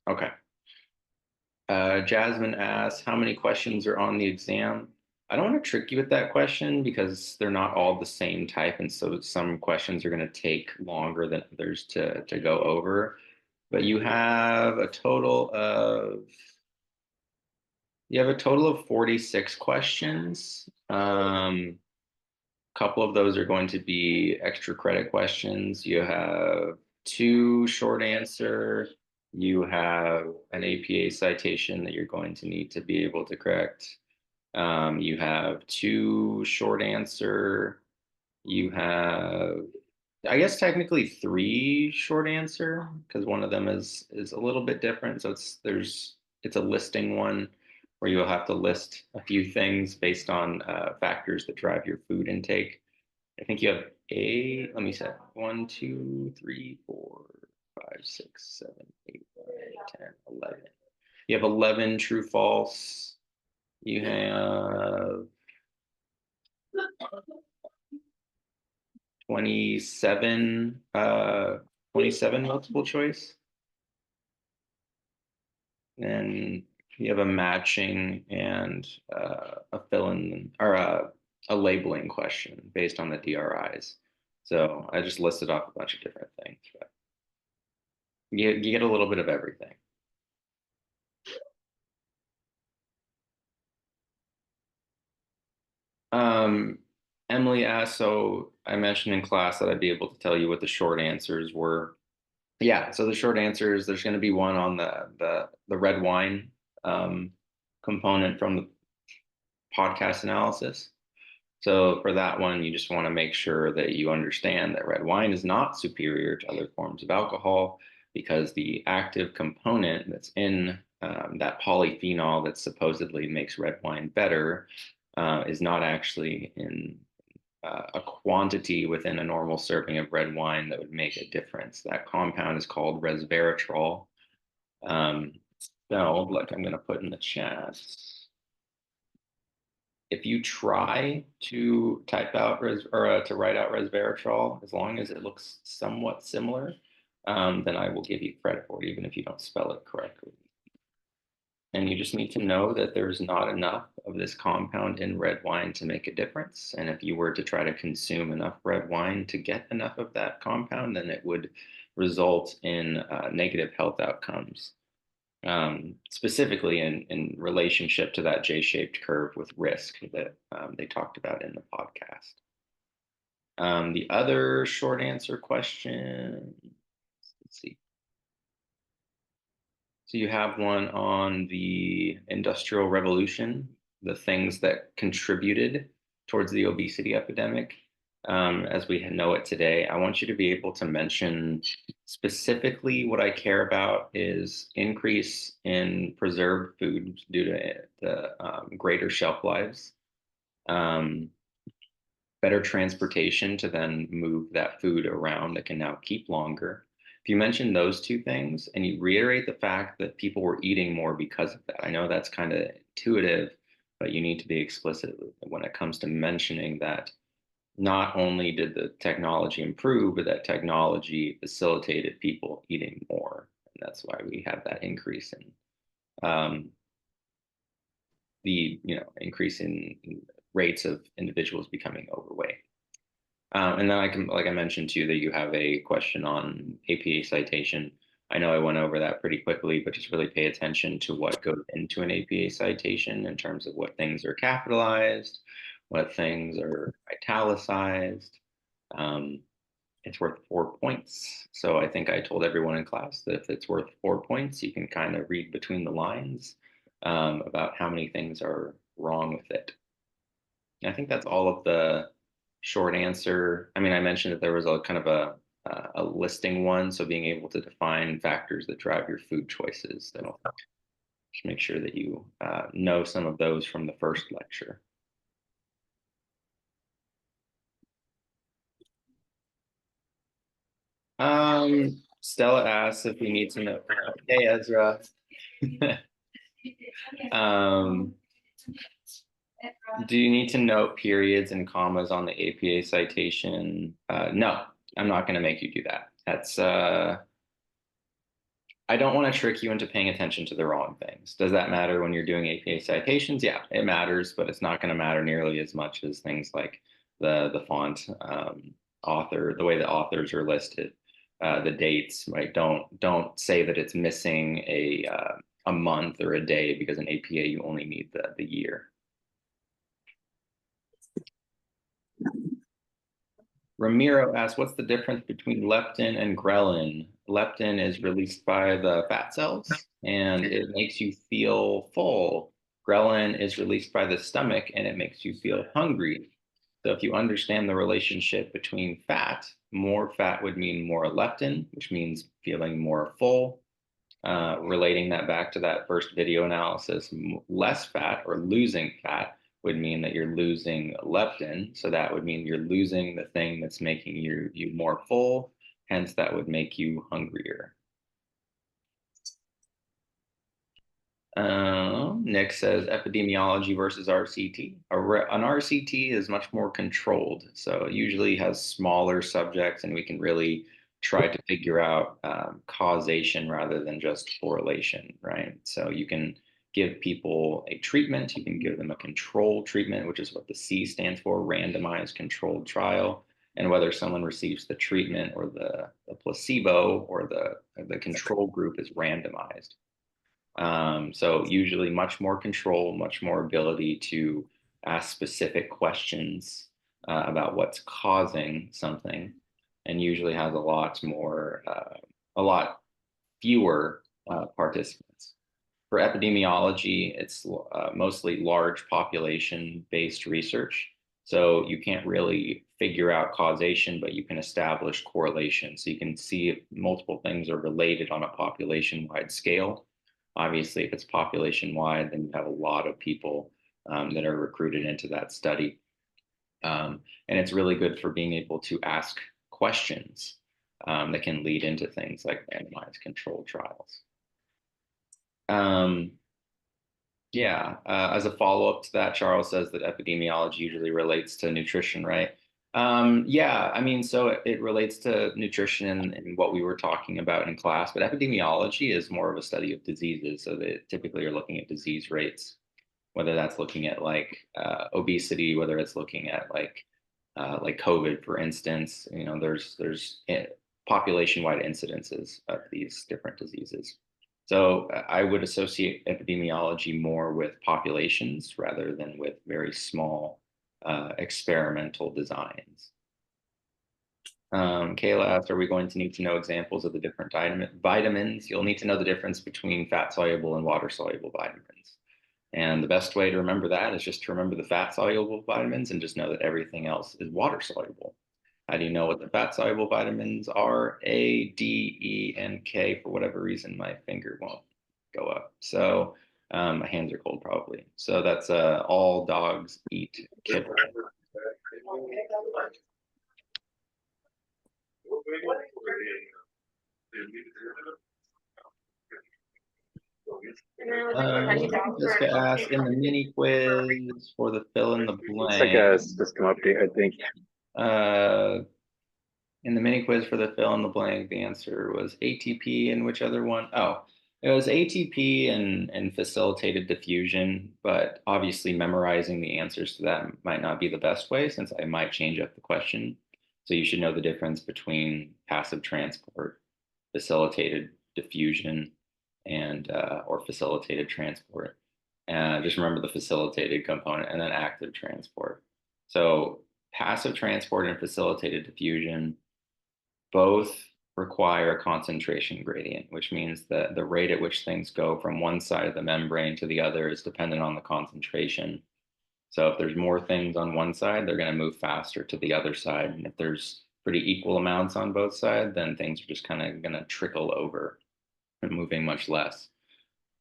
Okay. Jasmine asks, how many questions are on the exam? I don't want to trick you with that question because they're not all the same type. And so some questions are going to take longer than others to go over. But you have a total of 46 questions. Couple of those are going to be extra credit questions. You have two short answer. You have an APA citation that you're going to need to be able to correct. You have two short answer. You have, I guess, technically three short answer because one of them is a little bit different. So it's a listing one where you'll have to list a few things based on factors that drive your food intake. I think you have let me say, 1, 2, 3, 4, 5, 6, 7, 8, 9, 10, 11. You have 11 true false. You have 27, 27 multiple choice. And you have a matching and a fill-in or a labeling question based on the DRIs. So I just listed off a bunch of different things, but you get a little bit of everything. Um, Emily asked, so I mentioned in class that I'd be able to tell you what the short answers were. Yeah, so the short answer is there's going to be one on the red wine component from the podcast analysis. So for that one, you just want to make sure that you understand that red wine is not superior to other forms of alcohol because the active component that's in that polyphenol that supposedly makes red wine better is not actually in a quantity within a normal serving of red wine that would make a difference. That compound is called resveratrol. So, like I'm going to put in the chat. If you try to type out to write out resveratrol, as long as it looks somewhat similar, then I will give you credit for it, even if you don't spell it correctly. And you just need to know that there's not enough of this compound in red wine to make a difference. And if you were to try to consume enough red wine to get enough of that compound, then it would result in negative health outcomes, specifically in relationship to that J-shaped curve with risk that they talked about in the podcast. The other short answer question, let's see. So you have one on the Industrial Revolution, the things that contributed towards the obesity epidemic as we know it today. I want you to be able to mention specifically what I care about is increase in preserved food due to the greater shelf lives, better transportation to then move that food around that can now keep longer. If you mention those two things and you reiterate the fact that people were eating more because of that, I know that's kind of intuitive, but you need to be explicit when it comes to mentioning that not only did the technology improve, but that technology facilitated people eating more. And that's why we have that increase in the increase in rates of individuals becoming overweight. And then like I mentioned too, that you have a question on APA citation. I know I went over that pretty quickly, but just really pay attention to what goes into an APA citation in terms of what things are capitalized, what things are italicized. It's worth 4 points. So I think I told everyone in class that if it's worth 4 points, you can kind of read between the lines about how many things are wrong with it. And I think that's all of the short answer. I mean, I mentioned that there was a kind of a listing one, so being able to define factors that drive your food choices. That'll just make sure that you know some of those from the first lecture. Stella asks if we need to know. Hey, Ezra. Do you need to note periods and commas on the APA citation? No, I'm not going to make you do that. I don't want to trick you into paying attention to the wrong things. Does that matter when you're doing APA citations? Yeah, it matters, but it's not going to matter nearly as much as things like the font, author, the way the authors are listed, the dates, right? Don't say that it's missing a month or a day, because in APA you only need the year. Ramiro asks, what's the difference between leptin and ghrelin? Leptin is released by the fat cells and it makes you feel full. Ghrelin is released by the stomach and it makes you feel hungry. So if you understand the relationship between fat, more fat would mean more leptin, which means feeling more full. Relating that back to that first video analysis, less fat or losing fat would mean that you're losing leptin. So that would mean you're losing the thing that's making you more full. Hence, that would make you hungrier. Nick says epidemiology versus RCT. An RCT is much more controlled. So it usually has smaller subjects and we can really try to figure out causation rather than just correlation, right? So you can give people a treatment, you can give them a control treatment, which is what the C stands for, randomized controlled trial. And whether someone receives the treatment or the placebo or the control group is randomized. So usually much more control, much more ability to ask specific questions about what's causing something, and usually has a lot fewer participants. For epidemiology, it's mostly large population-based research. So you can't really figure out causation, but you can establish correlation. So you can see if multiple things are related on a population-wide scale. Obviously, if it's population-wide, then you have a lot of people that are recruited into that study. And it's really good for being able to ask questions that can lead into things like randomized controlled trials. Yeah, as a follow-up to that, Charles says that epidemiology usually relates to nutrition, right? Yeah, I mean, so it relates to nutrition and what we were talking about in class, but epidemiology is more of a study of diseases. So they typically are looking at disease rates, whether that's looking at like obesity, whether it's looking at like COVID, for instance. You know, there's population-wide incidences of these different diseases. So I would associate epidemiology more with populations rather than with very small experimental designs. Kayla asked, are we going to need to know examples of the different vitamins? You'll need to know the difference between fat-soluble and water-soluble vitamins. And the best way to remember that is just to remember the fat-soluble vitamins and just know that everything else is water-soluble. How do you know what the fat-soluble vitamins are? A, D, E, and K. For whatever reason, my finger won't go up. So my hands are cold probably. So that's all dogs eat kibble. Jessica asked, in the mini quiz for the fill in the blank. It's like a system update, I think. In the mini quiz for the fill in the blank, the answer was ATP and which other one? Oh, it was ATP and facilitated diffusion, but obviously memorizing the answers to that might not be the best way since I might change up the question. So you should know the difference between passive transport, facilitated diffusion, and or facilitated transport. Just remember the facilitated component and then active transport. So passive transport and facilitated diffusion both require a concentration gradient, which means that the rate at which things go from one side of the membrane to the other is dependent on the concentration. So if there's more things on one side, they're going to move faster to the other side. And if there's pretty equal amounts on both sides, then things are just kind of going to trickle over and moving much less.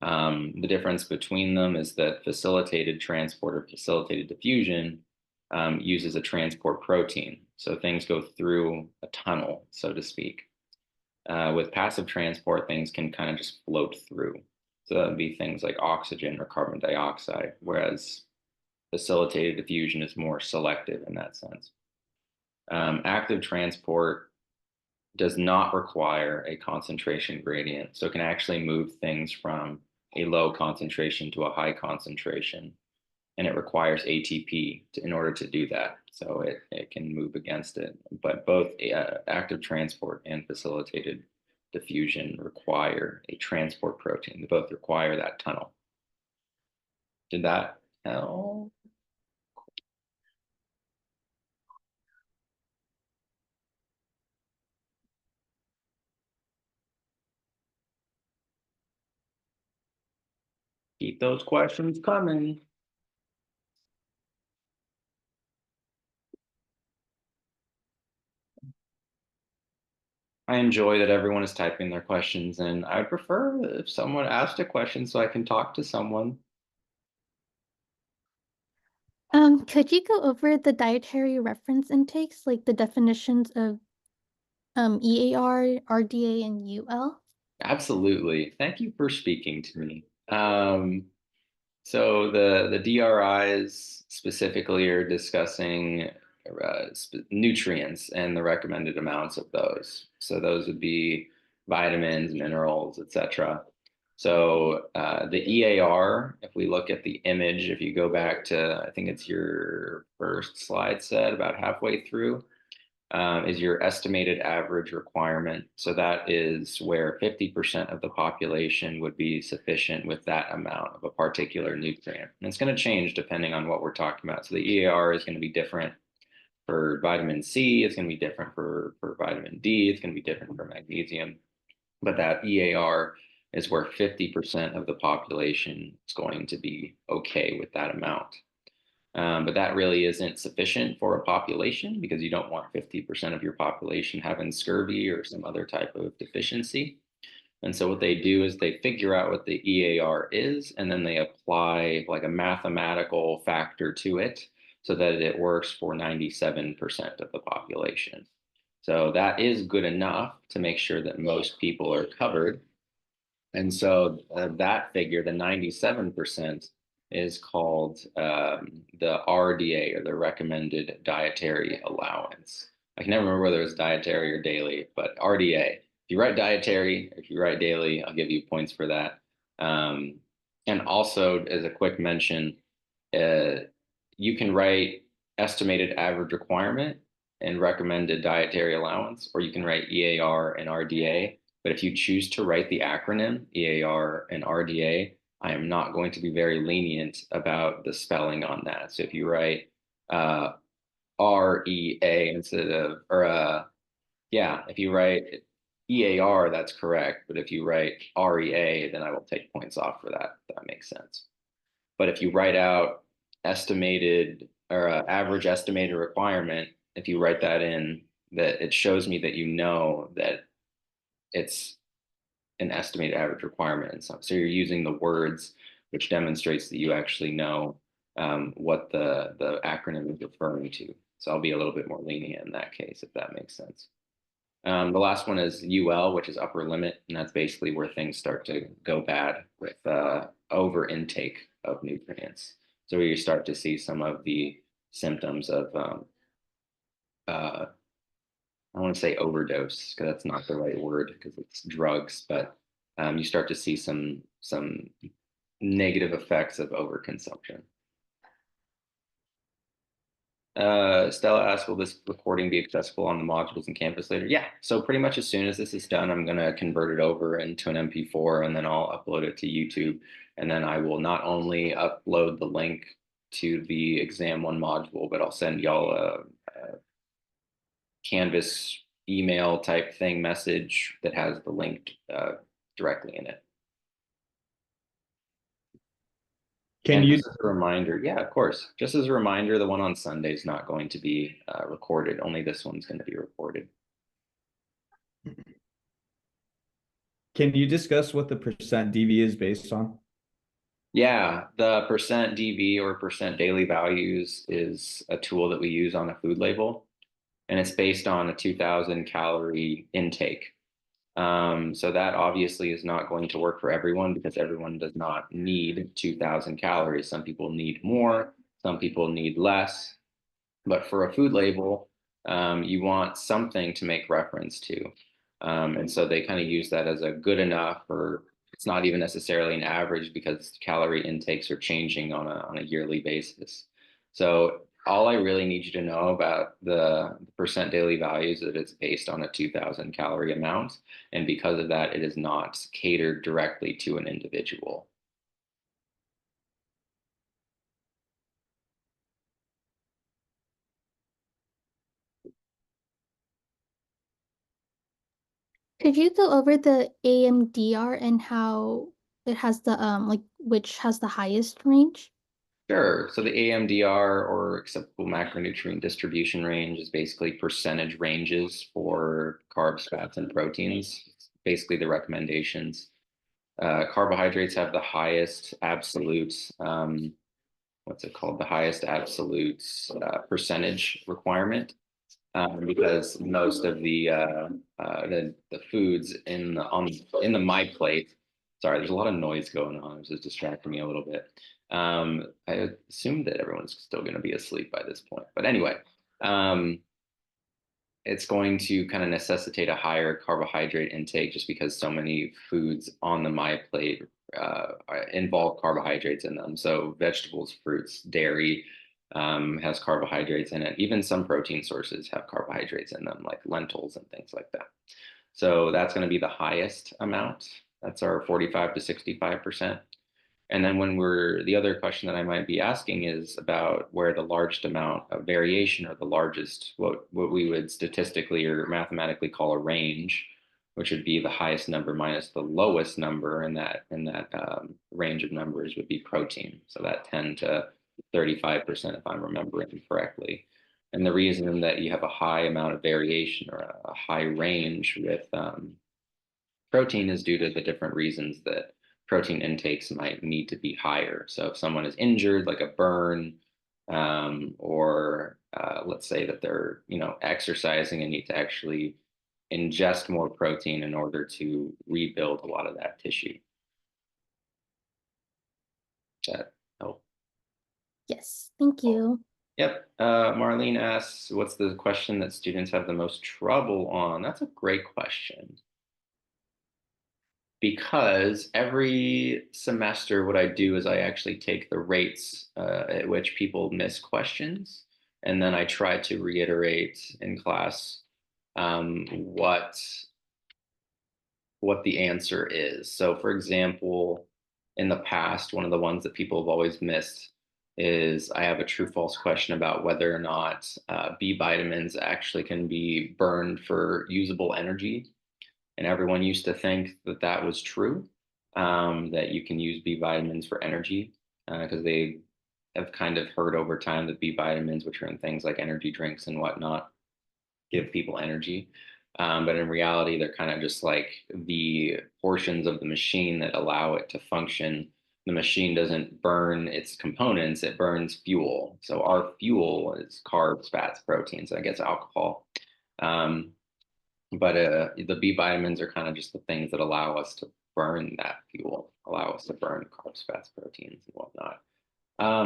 The difference between them is that facilitated transport or facilitated diffusion uses a transport protein. So things go through a tunnel, so to speak. With passive transport, things can kind of just float through. So that would be things like oxygen or carbon dioxide, whereas facilitated diffusion is more selective in that sense. Active transport does not require a concentration gradient. So it can actually move things from a low concentration to a high concentration. And it requires ATP in order to do that. So it can move against it. But both active transport and facilitated diffusion require a transport protein. They both require that tunnel. Did that help? Keep those questions coming. I enjoy that everyone is typing their questions, and I prefer if someone asked a question so I can talk to someone. Could you go over the dietary reference intakes, like the definitions of EAR, RDA, and UL? Absolutely. Thank you for speaking to me. So the DRIs specifically are discussing nutrients and the recommended amounts of those. So those would be vitamins, minerals, etc. So the EAR, if we look at the image, if you go back to, I think it's your first slide set about halfway through, is your estimated average requirement. So that is where 50% of the population would be sufficient with that amount of a particular nutrient. And it's going to change depending on what we're talking about. So the EAR is going to be different for vitamin C, it's going to be different for vitamin D, it's going to be different for magnesium. But that EAR is where 50% of the population is going to be okay with that amount. But that really isn't sufficient for a population because you don't want 50% of your population having scurvy or some other type of deficiency. And so what they do is they figure out what the EAR is, and then they apply like a mathematical factor to it so that it works for 97% of the population. So that is good enough to make sure that most people are covered. And so that figure, the 97%, is called the RDA, or the recommended dietary allowance. I can never remember whether it's dietary or daily, but RDA. If you write dietary, if you write daily, I'll give you points for that. And also, as a quick mention, you can write estimated average requirement and recommended dietary allowance, or you can write EAR and RDA. But if you choose to write the acronym EAR and RDA, I am not going to be very lenient about the spelling on that. So if you write REA instead of, if you write EAR, that's correct. But if you write REA, then I will take points off for that. If that makes sense. But if you write out estimated or average estimated requirement, if you write that in, that it shows me that you know that it's an estimated average requirement. And so you're using the words, which demonstrates that you actually know what the acronym is referring to. So I'll be a little bit more lenient in that case, if that makes sense. The last one is UL, which is upper limit, and that's basically where things start to go bad with over intake of nutrients. So where you start to see some of the symptoms of I want to say overdose because that's not the right word because it's drugs, but you start to see some negative effects of overconsumption. Stella asked, will this recording be accessible on the modules and campus later? Yeah, so pretty much as soon as this is done, I'm going to convert it over into an MP4 and then I'll upload it to YouTube. And then I will not only upload the link to the exam one module, but I'll send y'all a Canvas email type thing message that has the link directly in it. Can you just as a reminder, yeah, of course. Just as a reminder, the one on Sunday is not going to be recorded. Only this one's going to be recorded. Can you discuss what the percent DV is based on? Yeah, the percent DV or percent daily values is a tool that we use on a food label, and it's based on a 2,000 calorie intake. So that obviously is not going to work for everyone because everyone does not need 2,000 calories. Some people need more, some people need less. But for a food label, you want something to make reference to. And so they kind of use that as a good enough, or it's not even necessarily an average because calorie intakes are changing on a yearly basis. So all I really need you to know about the percent daily values is that it's based on a 2,000 calorie amount. And because of that, it is not catered directly to an individual. Could you go over the AMDR and how it has the like which has the highest range? Sure. So the AMDR, or acceptable macronutrient distribution range, is basically percentage ranges for carbs, fats, and proteins. It's basically the recommendations. Carbohydrates have the highest absolute, what's it called? The highest absolute percentage requirement, because most of the foods in the my plate. Sorry, there's a lot of noise going on. It's just distracting me a little bit. I assume that everyone's still going to be asleep by this point, but anyway, um, it's going to kind of necessitate a higher carbohydrate intake just because so many foods on the my plate involve carbohydrates in them. So vegetables, fruits, dairy has carbohydrates in it. Even some protein sources have carbohydrates in them, like lentils and things like that. So that's going to be the highest amount. That's our 45 to 65%. And then the other question that I might be asking is about where the largest amount of variation, or the largest, what we would statistically or mathematically call a range, which would be the highest number minus the lowest number in that range of numbers, would be protein. So that 10 to 35%, if I'm remembering correctly. And the reason that you have a high amount of variation, or a high range with protein, is due to the different reasons that protein intakes might need to be higher. So if someone is injured, like a burn, or let's say that they're exercising and need to actually ingest more protein in order to rebuild a lot of that tissue. Does that help? Yes, thank you. Yep. Marlene asks, what's the question that students have the most trouble on? That's a great question. Because every semester, what I do is I actually take the rates at which people miss questions, and then I try to reiterate in class what the answer is. So, for example, in the past, one of the ones that people have always missed is I have a true/false question about whether or not B vitamins actually can be burned for usable energy. And everyone used to think that that was true, that you can use B vitamins for energy, because they have kind of heard over time that B vitamins, which are in things like energy drinks and whatnot, give people energy. But in reality, they're kind of just like the portions of the machine that allow it to function. The machine doesn't burn its components, it burns fuel. So our fuel is carbs, fats, proteins, I guess alcohol. But the B vitamins are kind of just the things that allow us to burn that fuel, allow us to burn carbs, fats, proteins, and whatnot.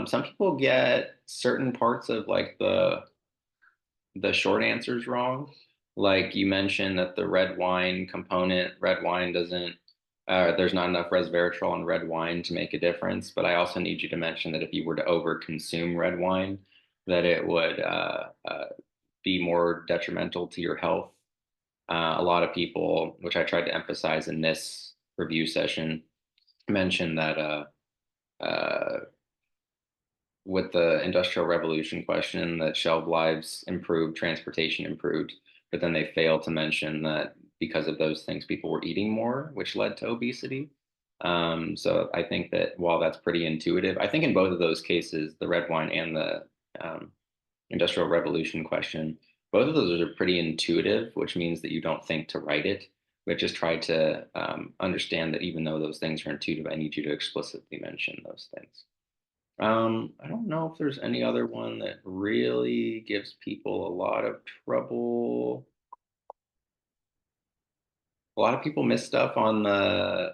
Some people get certain parts of like the short answers wrong. Like you mentioned that the red wine component, red wine doesn't, there's not enough resveratrol in red wine to make a difference. But I also need you to mention that if you were to over consume red wine, that it would be more detrimental to your health. A lot of people, which I tried to emphasize in this review session, mentioned that with the Industrial Revolution question, that shelf lives improved, transportation improved, but then they failed to mention that because of those things, people were eating more, which led to obesity. So I think that while that's pretty intuitive, I think in both of those cases, the red wine and the Industrial Revolution question, both of those are pretty intuitive, which means that you don't think to write it, but just try to understand that even though those things are intuitive, I need you to explicitly mention those things. I don't know if there's any other one that really gives people a lot of trouble. A lot of people miss stuff on the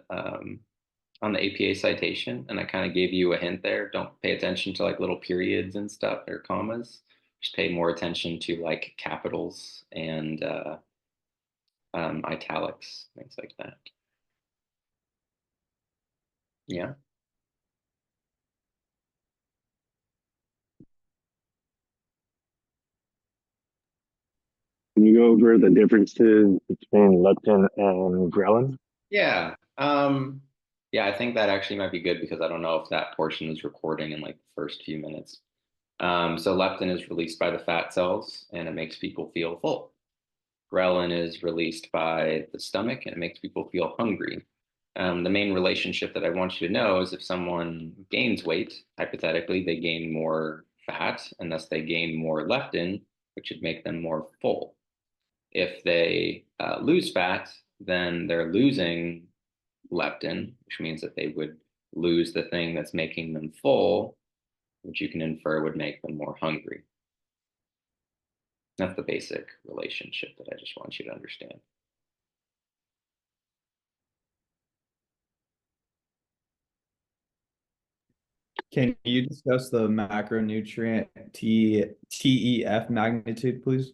APA citation, and I kind of gave you a hint there. Don't pay attention to like little periods and stuff or commas. Just pay more attention to like capitals and italics, things like that. Yeah. Can you go over the differences between leptin and ghrelin? Yeah. Yeah, I think that actually might be good because I don't know if that portion is recording in like the first few minutes. So leptin is released by the fat cells and it makes people feel full. Ghrelin is released by the stomach and it makes people feel hungry. The main relationship that I want you to know is if someone gains weight, hypothetically, they gain more fat and thus they gain more leptin, which would make them more full. If they lose fat, then they're losing leptin, which means that they would lose the thing that's making them full, which you can infer would make them more hungry. That's the basic relationship that I just want you to understand. Can you discuss the macronutrient TEF magnitude, please?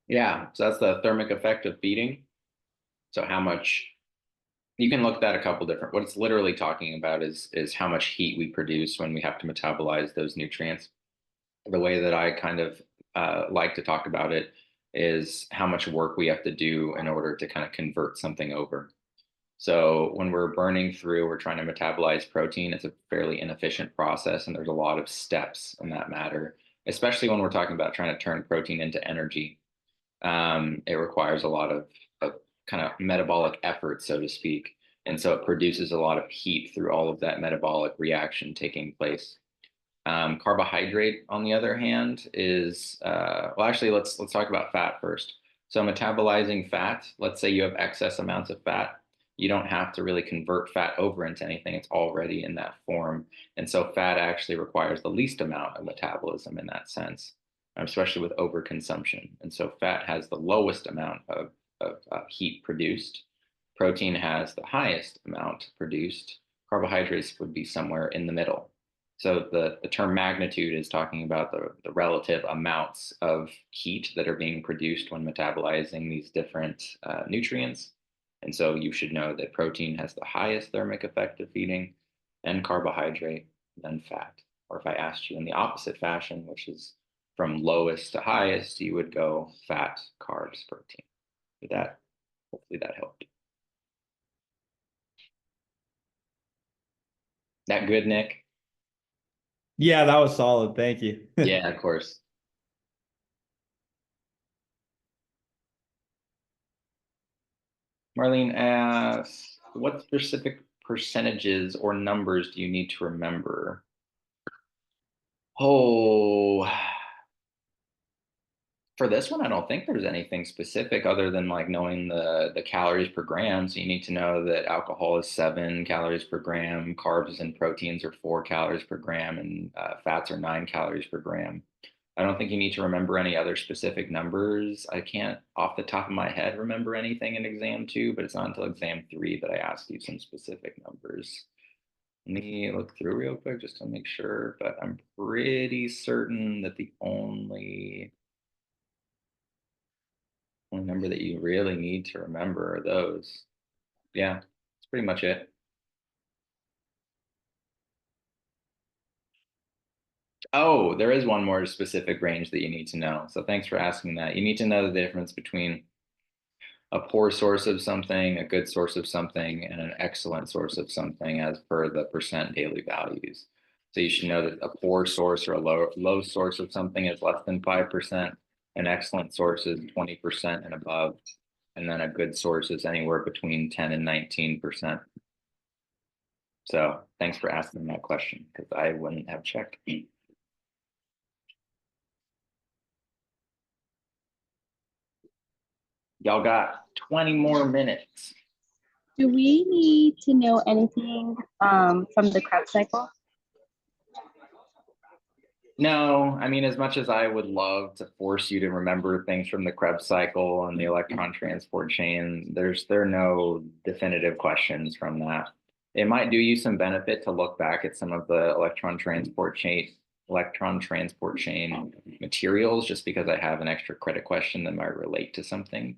Yeah, so that's the thermic effect of feeding. So how much, you can look at that a couple different, what it's literally talking about is how much heat we produce when we have to metabolize those nutrients. The way that I kind of like to talk about it is how much work we have to do in order to kind of convert something over. So when we're burning through, we're trying to metabolize protein, it's a fairly inefficient process, and there's a lot of steps in that matter, especially when we're talking about trying to turn protein into energy. It requires a lot of kind of metabolic effort, so to speak. And so it produces a lot of heat through all of that metabolic reaction taking place. Carbohydrate, on the other hand, is well, actually, let's talk about fat first. So metabolizing fat, let's say you have excess amounts of fat, you don't have to really convert fat over into anything. It's already in that form. And so fat actually requires the least amount of metabolism in that sense, especially with overconsumption. And so fat has the lowest amount of heat produced. Protein has the highest amount produced. Carbohydrates would be somewhere in the middle. So the term magnitude is talking about the relative amounts of heat that are being produced when metabolizing these different nutrients. And so you should know that protein has the highest thermic effect of feeding, then carbohydrate, then fat. Or if I asked you in the opposite fashion, which is from lowest to highest, you would go fat, carbs, protein. With that, hopefully that helped. That good, Nick? Yeah, that was solid. Thank you. Yeah, of course. Marlene asks, what specific percentages or numbers do you need to remember? Oh, for this one, I don't think there's anything specific other than like knowing the calories per gram. So you need to know that alcohol is 7 calories per gram, carbs and proteins are 4 calories per gram, and fats are 9 calories per gram. I don't think you need to remember any other specific numbers. I can't off the top of my head remember anything in exam 2, but it's not until exam 3 that I asked you some specific numbers. Let me look through real quick just to make sure, but I'm pretty certain that the only number that you really need to remember are those. Yeah, that's pretty much it. Oh, there is one more specific range that you need to know. So thanks for asking that. You need to know the difference between a poor source of something, a good source of something, and an excellent source of something as per the percent daily values. So you should know that a poor source or a low source of something is less than 5%, an excellent source is 20% and above, and then a good source is anywhere between 10 and 19%. So thanks for asking that question because I wouldn't have checked. Y'all got 20 more minutes. Do we need to know anything from the Krebs cycle? No, I mean, as much as I would love to force you to remember things from the Krebs cycle and the electron transport chain, there are no definitive questions from that. It might do you some benefit to look back at some of the electron transport chain electron transport chain materials, just because I have an extra credit question that might relate to something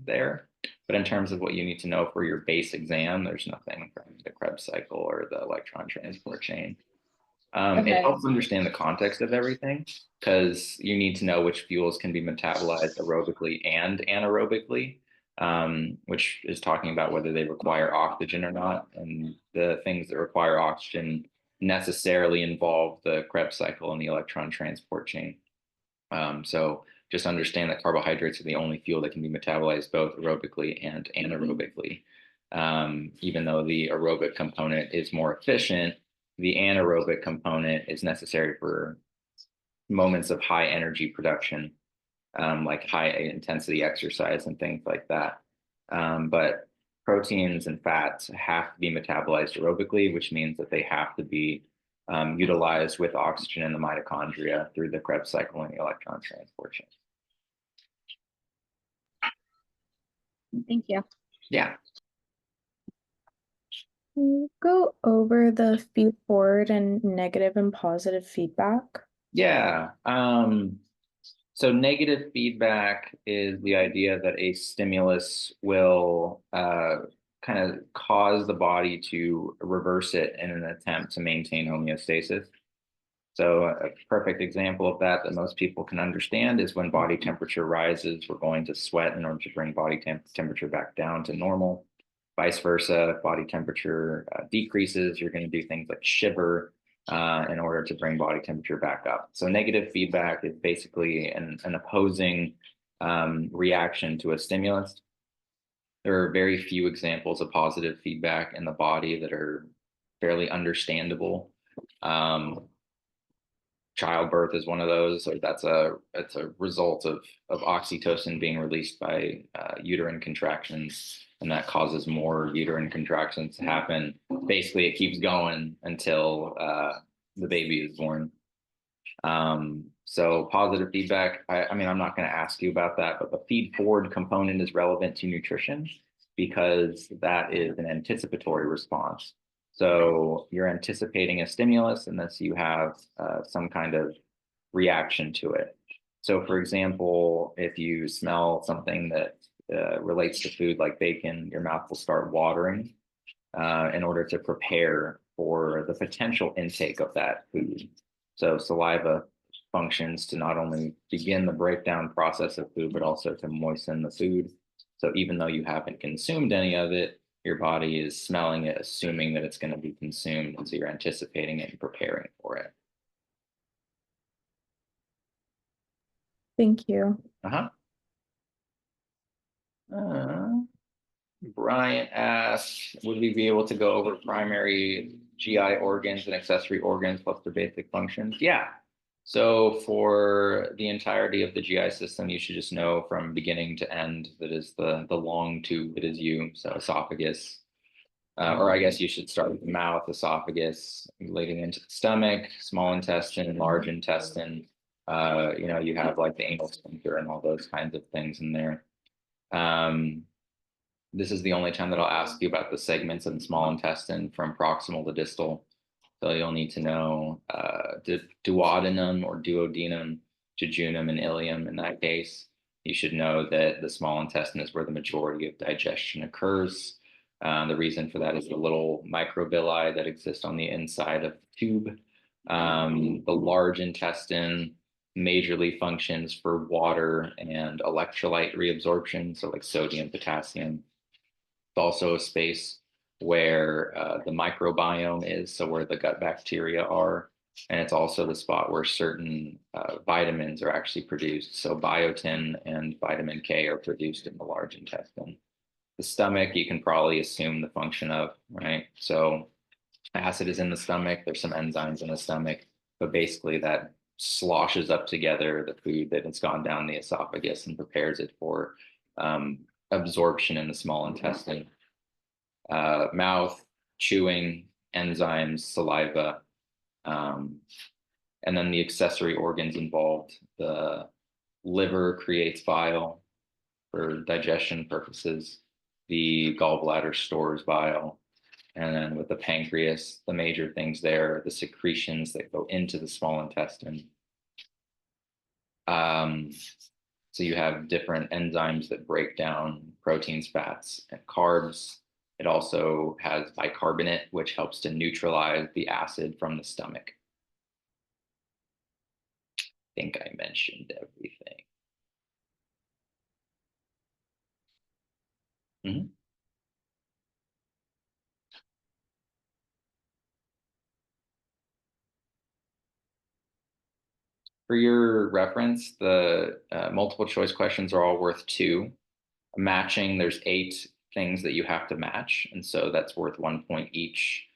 there. But in terms of what you need to know for your base exam, there's nothing from the Krebs cycle or the electron transport chain. Okay. It helps understand the context of everything, because you need to know which fuels can be metabolized aerobically and anaerobically, which is talking about whether they require oxygen or not. And the things that require oxygen necessarily involve the Krebs cycle and the electron transport chain. So just understand that carbohydrates are the only fuel that can be metabolized both aerobically and anaerobically. Even though the aerobic component is more efficient, the anaerobic component is necessary for moments of high energy production, like high intensity exercise and things like that. But proteins and fats have to be metabolized aerobically, which means that they have to be utilized with oxygen in the mitochondria through the Krebs cycle and the electron transport chain. Thank you. Yeah. Can you go over the feed forward and negative and positive feedback? Yeah. So negative feedback is the idea that a stimulus will kind of cause the body to reverse it in an attempt to maintain homeostasis. So a perfect example of that most people can understand is when body temperature rises, we're going to sweat in order to bring body temperature back down to normal. Vice versa, if body temperature decreases, you're going to do things like shiver in order to bring body temperature back up. So negative feedback is basically an opposing reaction to a stimulus. There are very few examples of positive feedback in the body that are fairly understandable. Childbirth is one of those. So it's a result of oxytocin being released by uterine contractions, and that causes more uterine contractions to happen. Basically, it keeps going until the baby is born. So positive feedback, I mean, I'm not going to ask you about that, but the feed forward component is relevant to nutrition because that is an anticipatory response. So you're anticipating a stimulus, and thus you have some kind of reaction to it. So for example, if you smell something that relates to food like bacon, your mouth will start watering in order to prepare for the potential intake of that food. So saliva functions to not only begin the breakdown process of food, but also to moisten the food. So even though you haven't consumed any of it, your body is smelling it, assuming that it's going to be consumed. And so you're anticipating it and preparing for it. Thank you. Brian asks, would we be able to go over primary GI organs and accessory organs plus their basic functions? Yeah. So for the entirety of the GI system, you should just know from beginning to end that is the long tube that is you. So esophagus, or I guess you should start with the mouth, esophagus, leading into the stomach, small intestine, large intestine. You have like the anal sphincter and all those kinds of things in there. This is the only time that I'll ask you about the segments in the small intestine from proximal to distal. So you'll need to know duodenum or duodenum, jejunum, and ileum in that case. You should know that the small intestine is where the majority of digestion occurs. The reason for that is the little microvilli that exist on the inside of the tube. The large intestine majorly functions for water and electrolyte reabsorption, so like sodium, potassium. It's also a space where the microbiome is, so where the gut bacteria are. And it's also the spot where certain vitamins are actually produced. So biotin and vitamin K are produced in the large intestine. The stomach, you can probably assume the function of, right? So acid is in the stomach. There's some enzymes in the stomach, but basically that sloshes up together the food that has gone down the esophagus and prepares it for absorption in the small intestine. Mouth, chewing, enzymes, saliva, and then the accessory organs involved. The liver creates bile for digestion purposes. The gallbladder stores bile. And then with the pancreas, the major things there are the secretions that go into the small intestine. So you have different enzymes that break down proteins, fats, and carbs. It also has bicarbonate, which helps to neutralize the acid from the stomach. I think I mentioned everything. For your reference, the multiple choice questions are all worth 2. Matching, there's 8 things that you have to match, and so that's worth 1 point each.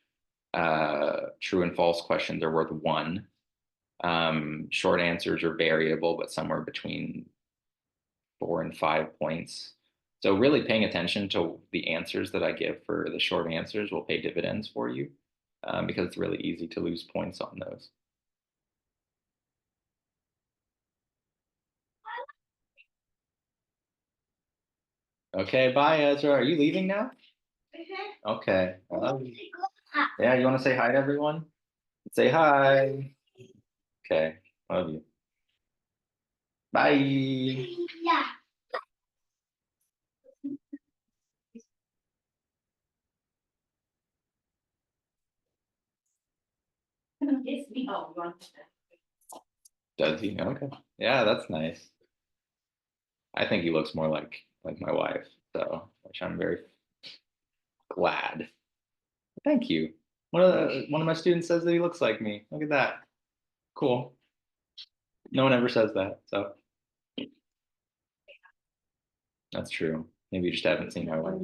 True and false questions are worth 1. Short answers are variable, but somewhere between 4 and 5 points. So really paying attention to the answers that I give for the short answers will pay dividends for you, because it's really easy to lose points on those. Okay, bye, Ezra. Are you leaving now? Okay. Yeah, you want to say hi to everyone? Say hi. Okay, love you. Bye. Does he? Okay. Yeah, that's nice. I think he looks more like my wife, so which I'm very glad. Thank you. One of my students says that he looks like me. Look at that. Cool. No one ever says that, so that's true. Maybe you just haven't seen my wife.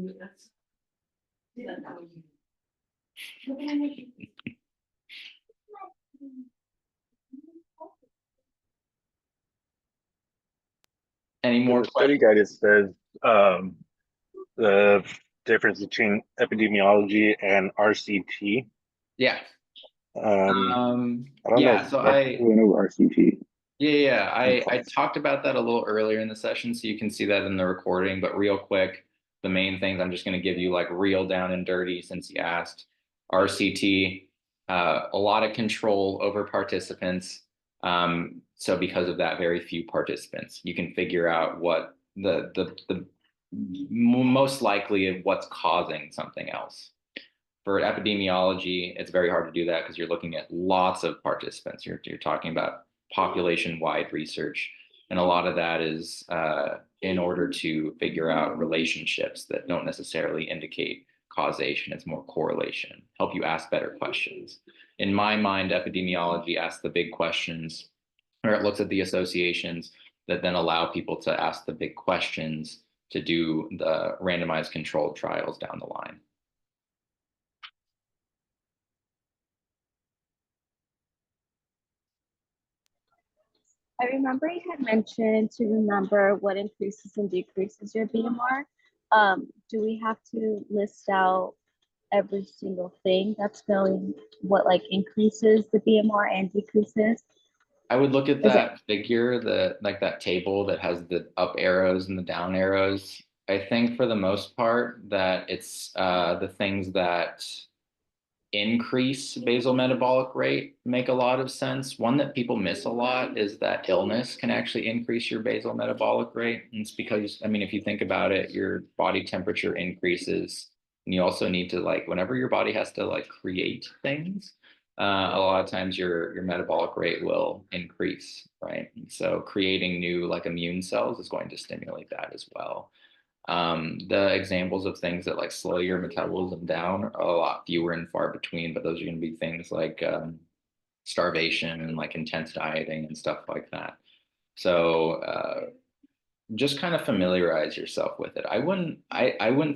Any more The study guide it says the difference between epidemiology and RCT. Yeah. I don't Yeah, know. so I know RCT. Yeah, I talked about that a little earlier in the session, so you can see that in the recording, but real quick, the main things I'm just going to give you like real down and dirty since you asked. RCT, a lot of control over participants. So because of that, very few participants. You can figure out what the most likely of what's causing something else. For epidemiology, it's very hard to do that because you're looking at lots of participants. You're talking about population-wide research, and a lot of that is in order to figure out relationships that don't necessarily indicate causation. It's more correlation, help you ask better questions. In my mind, epidemiology asks the big questions, or it looks at the associations that then allow people to ask the big questions to do the randomized controlled trials down the line. I remember you had mentioned to remember what increases and decreases your BMR. Do we have to list out every single thing that's going, what like increases the BMR and decreases? I would look at that figure, that table that has the up arrows and the down arrows. I think for the most part that it's the things that increase basal metabolic rate make a lot of sense. One that people miss a lot is that illness can actually increase your basal metabolic rate. And it's because, I mean, if you think about it, your body temperature increases, and you also need to like, whenever your body has to like create things, a lot of times your metabolic rate will increase, right? And so creating new like immune cells is going to stimulate that as well. The examples of things that like slow your metabolism down are a lot fewer and far between, but those are going to be things like starvation and like intense dieting and stuff like that. So just kind of familiarize yourself with it. I wouldn't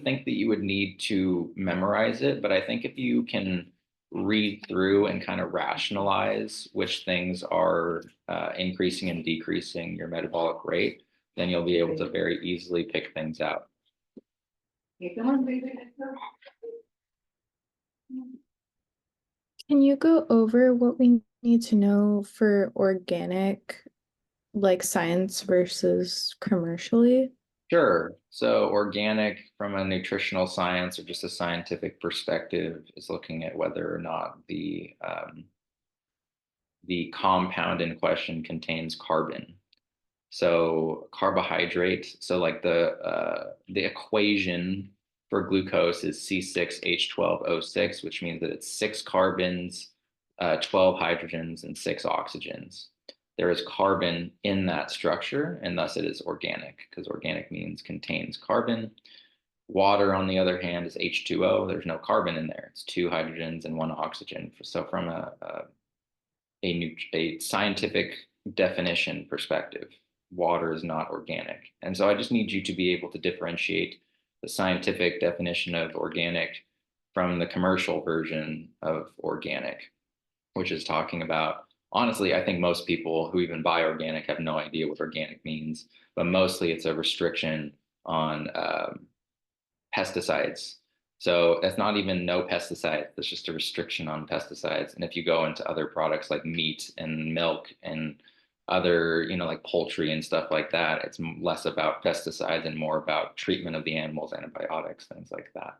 think that you would need to memorize it, but I think if you can read through and kind of rationalize which things are increasing and decreasing your metabolic rate, then you'll be able to very easily pick things out. Can you go over what we need to know for organic, like science versus commercially? Sure. So organic from a nutritional science or just a scientific perspective is looking at whether or not the compound in question contains carbon. So carbohydrate, so like the equation for glucose is C6H12O6, which means that it's 6 carbons, 12 hydrogens, and 6 oxygens. There is carbon in that structure, and thus it is organic, because organic means contains carbon. Water, on the other hand, is H2O. There's no carbon in there. It's 2 hydrogens and 1 oxygen. So from a scientific definition perspective, water is not organic. And so I just need you to be able to differentiate the scientific definition of organic from the commercial version of organic, which is talking about, honestly, I think most people who even buy organic have no idea what organic means, but mostly it's a restriction on pesticides. So that's not even no pesticides, that's just a restriction on pesticides. And if you go into other products like meat and milk and other, like poultry and stuff like that, it's less about pesticides and more about treatment of the animals, antibiotics, things like that.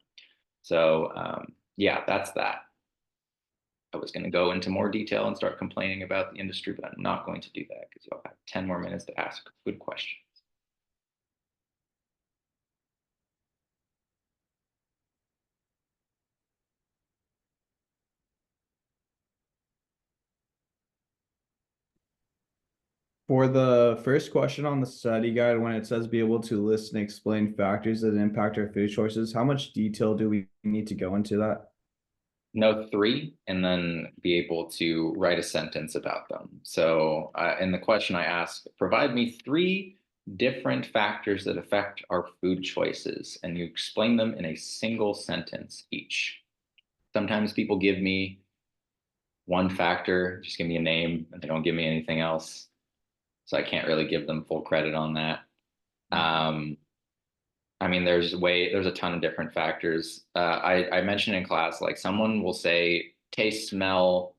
So yeah, that's that. I was going to go into more detail and start complaining about the industry, but I'm not going to do that because you'll have 10 more minutes to ask good questions. For the first question on the study guide, when it says be able to list and explain factors that impact our food choices, how much detail do we need to go into that? Know 3 and then be able to write a sentence about them. So in the question I asked, provide me 3 different factors that affect our food choices, and you explain them in a single sentence each. Sometimes people give me one factor, just give me a name, and they don't give me anything else. So I can't really give them full credit on that. I mean, there's a ton of different factors. I mentioned in class, like someone will say taste, smell,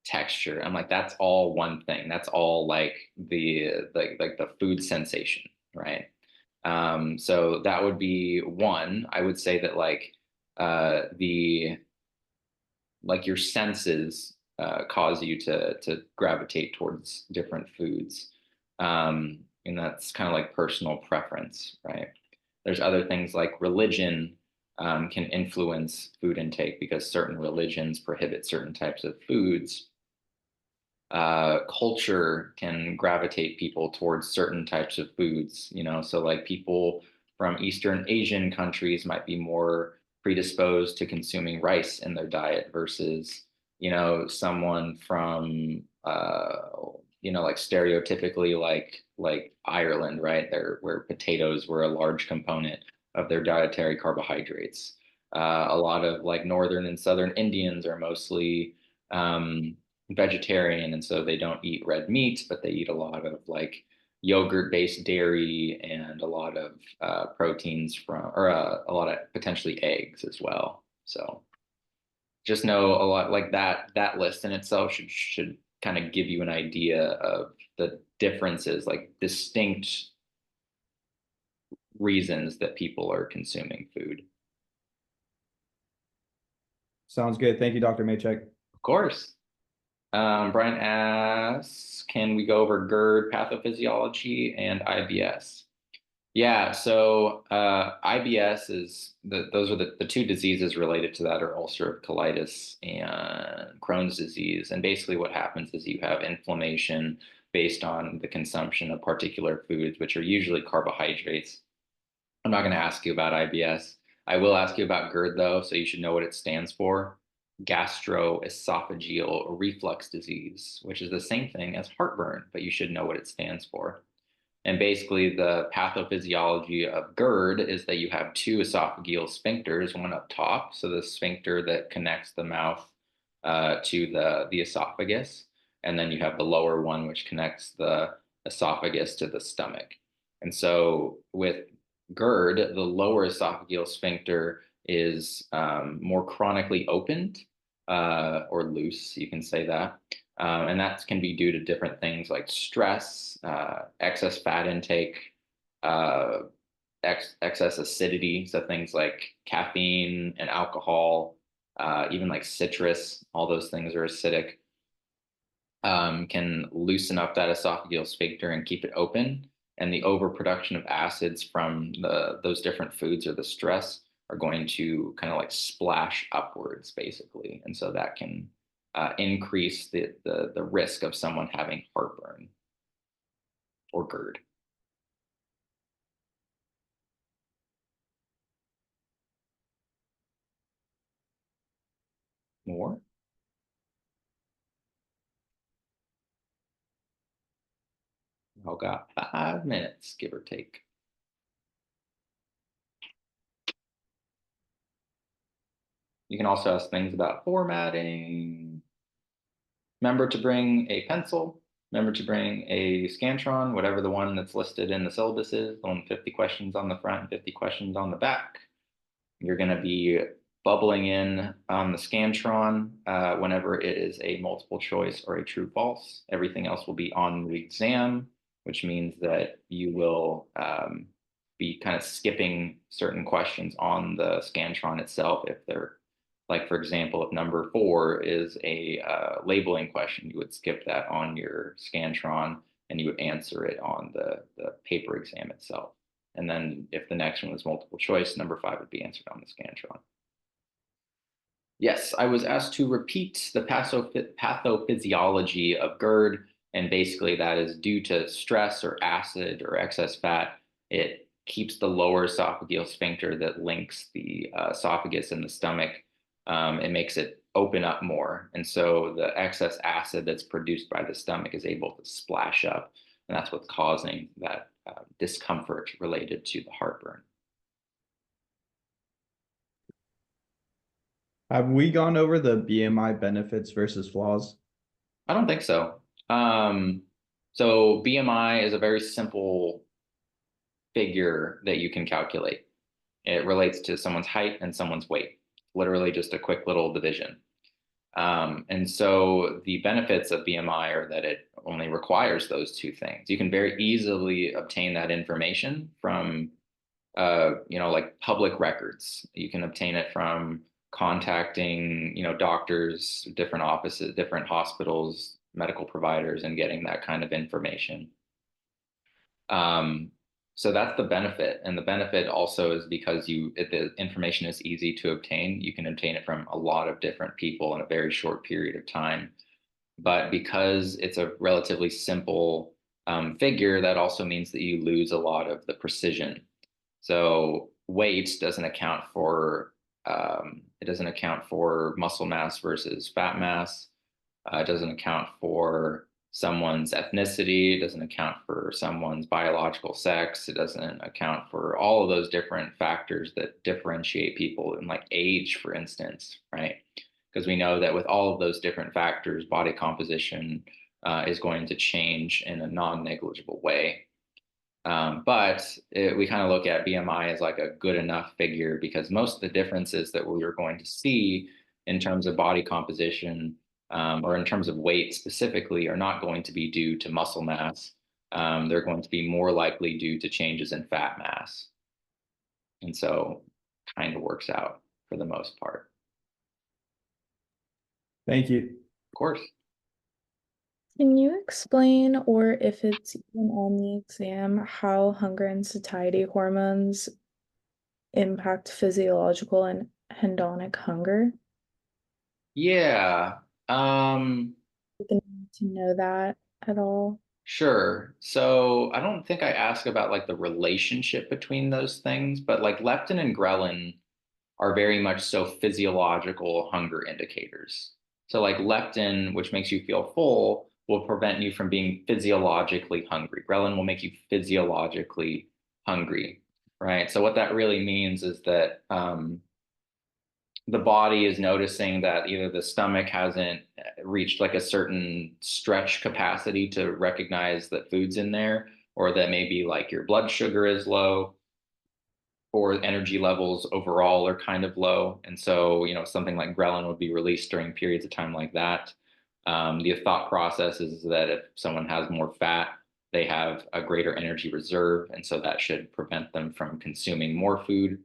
texture. I'm like, that's all one thing. That's all like the food sensation, right? So that would be one. I would say that your senses cause you to gravitate towards different foods. And that's kind of like personal preference, right? There's other things like religion can influence food intake because certain religions prohibit certain types of foods. Culture can gravitate people towards certain types of foods, so like people from Eastern Asian countries might be more predisposed to consuming rice in their diet versus, someone from, like stereotypically like Ireland, right? There, where potatoes were a large component of their dietary carbohydrates. A lot of like Northern and Southern Indians are mostly vegetarian, and so they don't eat red meat, but they eat a lot of like yogurt-based dairy and a lot of proteins from, or a lot of potentially eggs as well. So just know a lot like that. That list in itself should kind of give you an idea of the differences, like distinct reasons that people are consuming food. Sounds good. Thank you, Dr. Maychek. Of course. Brian asks, can we go over GERD, pathophysiology, and IBS? Yeah, so IBS is those are the 2 diseases related to that are ulcerative colitis and Crohn's disease. And basically what happens is you have inflammation based on the consumption of particular foods, which are usually carbohydrates. I'm not going to ask you about IBS. I will ask you about GERD though, so you should know what it stands for. Gastroesophageal reflux disease, which is the same thing as heartburn, but you should know what it stands for. And basically the pathophysiology of GERD is that you have 2 esophageal sphincters, one up top, so the sphincter that connects the mouth to the esophagus, and then you have the lower one which connects the esophagus to the stomach. And so with GERD, the lower esophageal sphincter is more chronically opened or loose, you can say that. And that can be due to different things like stress, excess fat intake, excess acidity, so things like caffeine and alcohol, even like citrus, all those things are acidic, can loosen up that esophageal sphincter and keep it open. And the overproduction of acids from those different foods or the stress are going to kind of like splash upwards, basically. And so that can increase the risk of someone having heartburn or GERD. More? I've got 5 minutes, give or take. You can also ask things about formatting. Remember to bring a pencil. Remember to bring a Scantron, whatever the one that's listed in the syllabus is, the one with 50 questions on the front and 50 questions on the back. You're going to be bubbling in on the Scantron whenever it is a multiple choice or a true false. Everything else will be on the exam, which means that you will be kind of skipping certain questions on the Scantron itself if they're, like, for example, if number 4 is a labeling question, you would skip that on your Scantron and you would answer it on the paper exam itself. And then if the next one was multiple choice, number 5 would be answered on the Scantron. Yes, I was asked to repeat the pathophysiology of GERD, and basically that is due to stress or acid or excess fat. It keeps the lower esophageal sphincter that links the esophagus and the stomach. It makes it open up more. And so the excess acid that's produced by the stomach is able to splash up. And that's what's causing that discomfort related to the heartburn. Have we gone over the BMI benefits versus flaws? I don't think so. So BMI is a very simple figure that you can calculate. It relates to someone's height and someone's weight. Literally just a quick little division. And so the benefits of BMI are that it only requires those 2 things. You can very easily obtain that information from, like public records. You can obtain it from contacting, doctors, different offices, different hospitals, medical providers, and getting that kind of information. So that's the benefit. And the benefit also is because the information is easy to obtain. You can obtain it from a lot of different people in a very short period of time. But because it's a relatively simple figure, that also means that you lose a lot of the precision. So weight doesn't account for muscle mass versus fat mass. It doesn't account for someone's ethnicity. It doesn't account for someone's biological sex. It doesn't account for all of those different factors that differentiate people in, like, age, for instance, right? Because we know that with all of those different factors, body composition is going to change in a non-negligible way. But we kind of look at BMI as like a good enough figure because most of the differences that we are going to see in terms of body composition or in terms of weight specifically are not going to be due to muscle mass. They're going to be more likely due to changes in fat mass. And so kind of works out for the most part. Thank you. Of course. Can you explain, or if it's even on the exam, how hunger and satiety hormones impact physiological and hedonic hunger? Yeah. You can need to know that at all. Sure. So I don't think I asked about like the relationship between those things, but like leptin and ghrelin are very much so physiological hunger indicators. So like leptin, which makes you feel full, will prevent you from being physiologically hungry. Ghrelin will make you physiologically hungry, right? So what that really means is that the body is noticing that either the stomach hasn't reached like a certain stretch capacity to recognize that food's in there, or that maybe like your blood sugar is low, or energy levels overall are kind of low. And so, something like ghrelin would be released during periods of time like that. The thought process is that if someone has more fat they have a greater energy reserve, and so that should prevent them from consuming more food.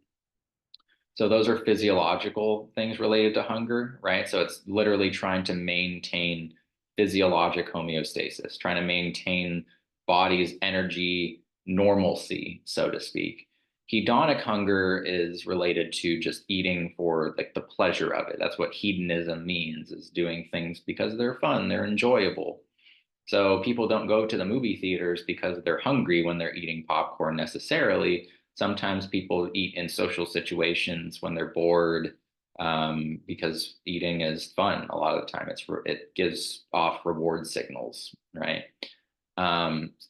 So those are physiological things related to hunger, right? So it's literally trying to maintain physiologic homeostasis, trying to maintain body's energy normalcy, so to speak. Hedonic hunger is related to just eating for like the pleasure of it. That's what hedonism means, is doing things because they're fun, they're enjoyable. So people don't go to the movie theaters because they're hungry when they're eating popcorn necessarily. Sometimes people eat in social situations when they're bored, because eating is fun. A lot of the time, it gives off reward signals, right?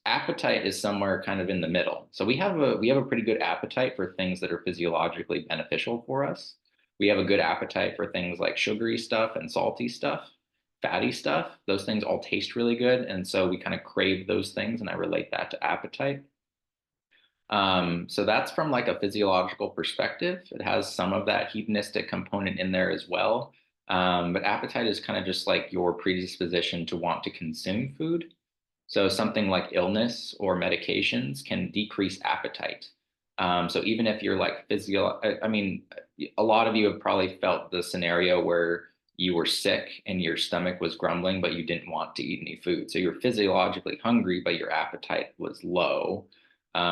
Appetite is somewhere kind of in the middle. So we have a pretty good appetite for things that are physiologically beneficial for us. We have a good appetite for things like sugary stuff and salty stuff, fatty stuff. Those things all taste really good, and so we kind of crave those things, and I relate that to appetite. So that's from like a physiological perspective. It has some of that hedonistic component in there as well. But appetite is kind of just like your predisposition to want to consume food. So something like illness or medications can decrease appetite. So even if you're like I mean, a lot of you have probably felt the scenario where you were sick and your stomach was grumbling, but you didn't want to eat any food. So you're physiologically hungry, but your appetite was low.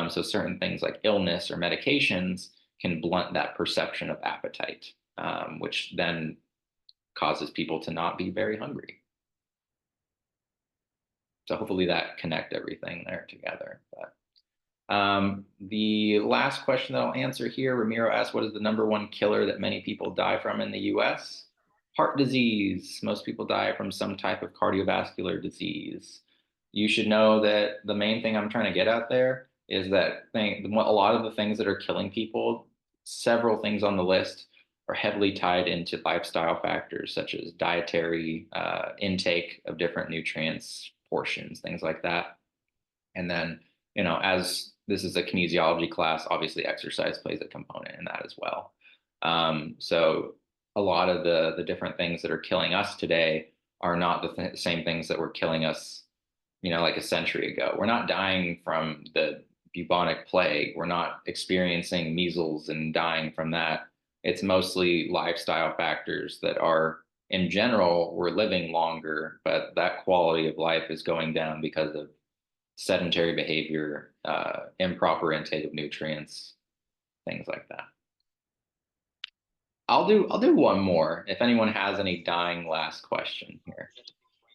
So certain things like illness or medications can blunt that perception of appetite, which then causes people to not be very hungry. So hopefully that connect everything there together. But the last question that I'll answer here, Ramiro asked, what is the #1 killer that many people die from in the US? Heart disease. Most people die from some type of cardiovascular disease. You should know that the main thing I'm trying to get at there is that a lot of the things that are killing people, several things on the list are heavily tied into lifestyle factors such as dietary intake of different nutrients, portions, things like that. And then, as this is a kinesiology class, obviously exercise plays a component in that as well. So a lot of the different things that are killing us today are not the same things that were killing us, like a century ago. We're not dying from the bubonic plague. We're not experiencing measles and dying from that. It's mostly lifestyle factors that are, in general, we're living longer, but that quality of life is going down because of sedentary behavior, improper intake of nutrients, things like that. I'll do one more if anyone has any dying last question here.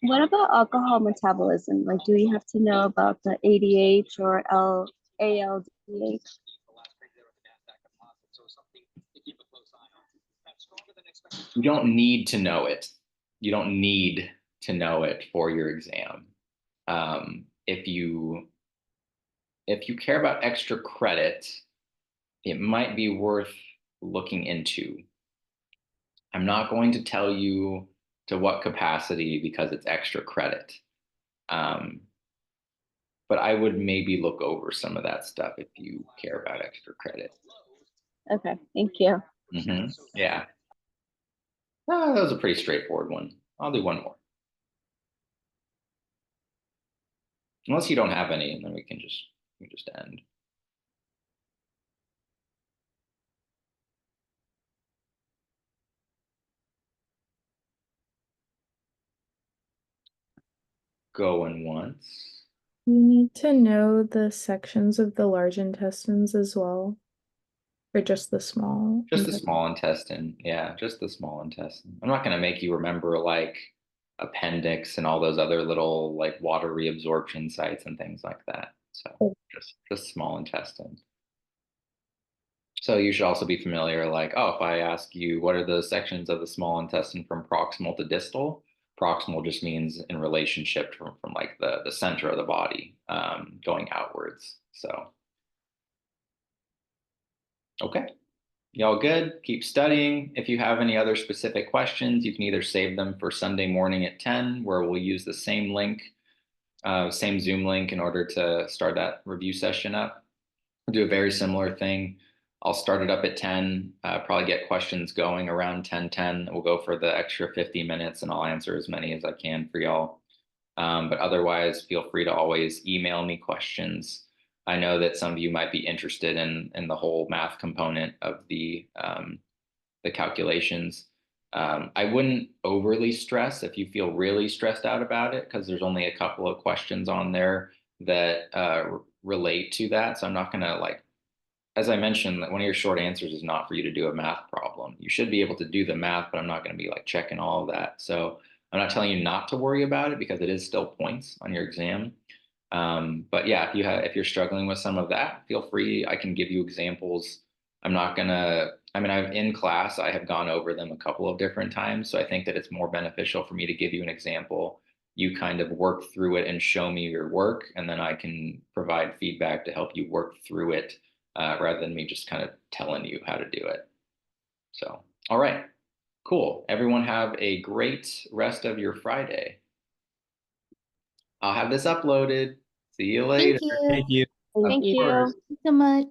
What about alcohol metabolism? Like, do we have to know about the ADH or ALDH? You don't need to know it. You don't need to know it for your exam. If you care about extra credit, it might be worth looking into. I'm not going to tell you to what capacity because it's extra credit. But I would maybe look over some of that stuff if you care about extra credit. Okay, thank you. Yeah. That was a pretty straightforward one. I'll do one more. Unless you don't have any, and then we can just end. Going once. You need to know the sections of the large intestines as well, or just the small? Just the small intestine. Yeah, just the small intestine. I'm not going to make you remember like appendix and all those other little like water reabsorption sites and things like that. So just small intestine. So you should also be familiar, like, oh, if I ask you what are the sections of the small intestine from proximal to distal, proximal just means in relationship from like the center of the body, going outwards. So, okay. Y'all good? Keep studying. If you have any other specific questions, you can either save them for Sunday morning at 10, where we'll use the same link, same Zoom link in order to start that review session up. We'll do a very similar thing. I'll start it up at 10, probably get questions going around 10:10. We'll go for the extra 50 minutes and I'll answer as many as I can for y'all. But otherwise, feel free to always email me questions. I know that some of you might be interested in the whole math component of the calculations. I wouldn't overly stress if you feel really stressed out about it, because there's only a couple of questions on there that relate to that. So I'm not gonna, like, as I mentioned, one of your short answers is not for you to do a math problem. You should be able to do the math, but I'm not gonna be like checking all of that. So I'm not telling you not to worry about it, because it is still points on your exam. But yeah, if you're struggling with some of that, feel free. I can give you examples. I'm not gonna, I mean, in class, I have gone over them a couple of different times. So I think that it's more beneficial for me to give you an example. You kind of work through it and show me your work, and then I can provide feedback to help you work through it, rather than me just kind of telling you how to do it. So, all right, cool. Everyone have a great rest of your Friday. I'll have this uploaded. See you later. Thank you. Thank you. Thank you. Thank you so much.